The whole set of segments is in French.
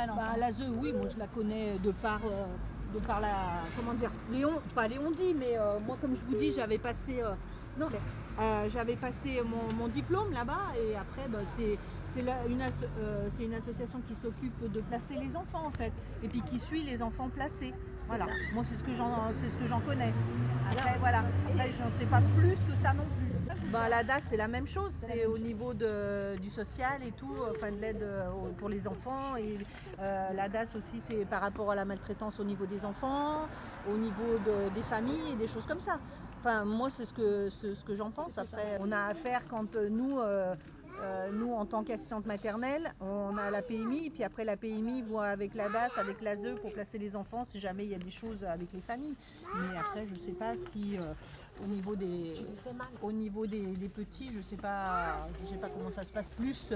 à l'enfance. L'ASE, oui, moi je la connais de par la, comment dire, pas Léon dit, mais moi comme je vous dis, j'avais passé, mon diplôme là-bas et après c'est une association qui s'occupe de placer les enfants en fait, et puis qui suit les enfants placés. Voilà, moi c'est ce que j'en connais. Après voilà, après j'en sais pas plus que ça non plus. La DAS c'est la même chose, c'est au niveau du social et tout, enfin de l'aide pour les enfants, et la DAS aussi c'est par rapport à la maltraitance au niveau des enfants, au niveau des familles et des choses comme ça. Enfin moi c'est ce que j'en pense. Après on a affaire quand nous en tant qu'assistante maternelle, on a la PMI, et puis après la PMI voit avec la DAS, avec l'ASE pour placer les enfants si jamais il y a des choses avec les familles. Mais après je sais pas si au niveau des petits, je sais pas comment ça se passe plus,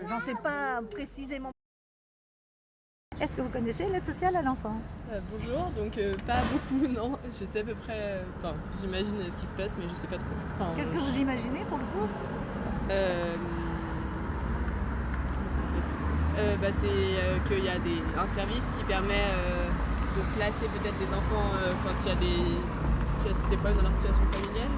j'en sais pas précisément. Est-ce que vous connaissez l'aide sociale à l'enfance? Bonjour, donc pas beaucoup, non. Je sais à peu près, j'imagine ce qui se passe, mais je sais pas trop. Qu'est-ce que vous imaginez pour le coup? C'est qu'il y a un service qui permet de placer peut-être les enfants quand il y a des problèmes dans leur situation familiale.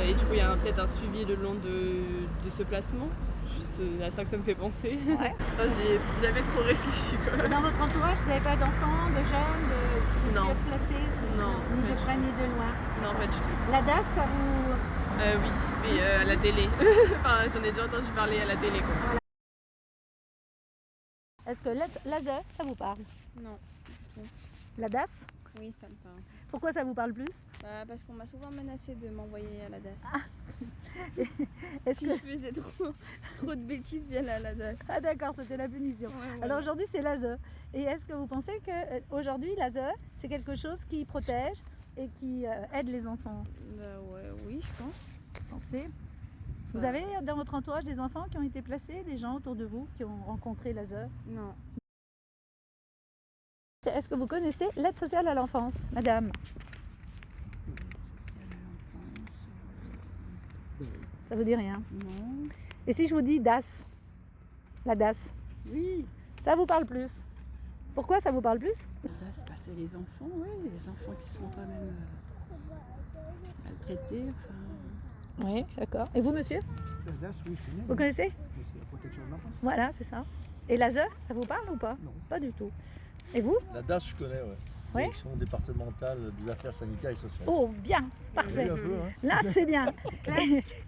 Et du coup, il y a peut-être un suivi le long de ce placement. C'est à ça que ça me fait penser. Ouais. J'ai jamais trop réfléchi, quoi. Dans votre entourage, vous n'avez pas d'enfants, de jeunes, qui Non. peuvent être placés? Non, Ni pas de du près tout. ni de loin. Non, pas du tout. La DAS, ça vous... Oui, mais à la télé. Enfin, j'en ai déjà entendu parler à la télé, quoi. Est-ce que l'ASE, ça vous parle? Non. La DAS? Oui, ça me parle. Pourquoi ça vous parle plus? Parce qu'on m'a souvent menacé de m'envoyer à la DAS. Est-ce Si que... je faisais trop de bêtises, j'y allais à la DAS. Ah d'accord, c'était la punition. Ouais, voilà. Alors aujourd'hui c'est l'ASE. Et est-ce que vous pensez que aujourd'hui l'ASE c'est quelque chose qui protège et qui aide les enfants? Oui, je pense. Vous pensez? Vous avez dans votre entourage des enfants qui ont été placés, des gens autour de vous qui ont rencontré l'ASE? Non. Est-ce que vous connaissez l'aide sociale à l'enfance, madame? Ça vous dit rien? Non. Et si je vous dis DAS? La DAS? Oui. Ça vous parle plus? Pourquoi ça vous parle plus? La DAS, c'est les enfants, oui, les enfants qui sont quand même maltraités. Oui, d'accord. Et vous, monsieur? La DAS, oui, je connais. Vous connaissez? Mais c'est la protection de l'enfance. Voilà, c'est ça. Et l'ASE, ça vous parle ou pas? Non. Pas du tout. Et vous? La DAS, je connais, ouais. Oui. Direction départementale des affaires sanitaires et sociales. Oh, bien, parfait. Oui, un peu, hein. Là, c'est bien.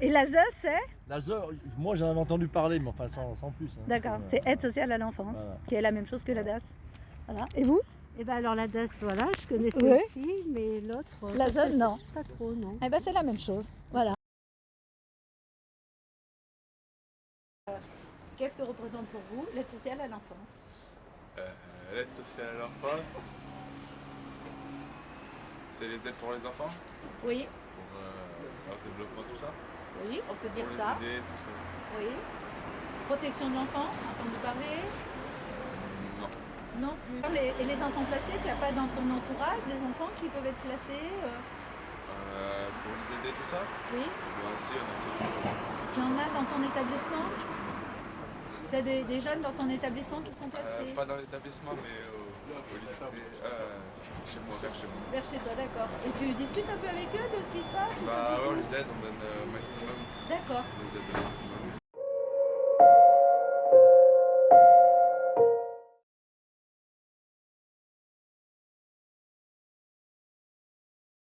Et l'ASE, c'est? L'ASE, moi j'en avais entendu parler, mais enfin sans plus. Hein. D'accord, c'est aide sociale à l'enfance, Voilà. qui est la même chose que la DAS. Voilà. Et vous? Eh ben alors la DAS, voilà, je connaissais Oui. aussi, mais l'autre... L'ASE, non. Pas trop, non. Eh ben, c'est la même chose. Voilà. Qu'est-ce que représente pour vous l'aide sociale à l'enfance? L'aide sociale à l'enfance, c'est les aides pour les enfants, Oui, pour leur développement, tout ça, oui, on peut pour dire les ça. aider, tout ça. Oui. Protection de l'enfance, entendu parler? Non. Non plus. Et les enfants placés, tu n'as pas dans ton entourage des enfants qui peuvent être placés Pour les aider, tout ça, Oui. moi aussi, on a quelques Tu en as dans ton établissement? Tu as des jeunes dans ton établissement qui sont placés? Pas dans l'établissement, mais au lycée, chez moi, vers chez moi. Vers chez toi, d'accord. Et tu discutes un peu avec eux de ce qui se passe ou pas du On tout? les aide, on donne au maximum, D'accord. on les aide au maximum.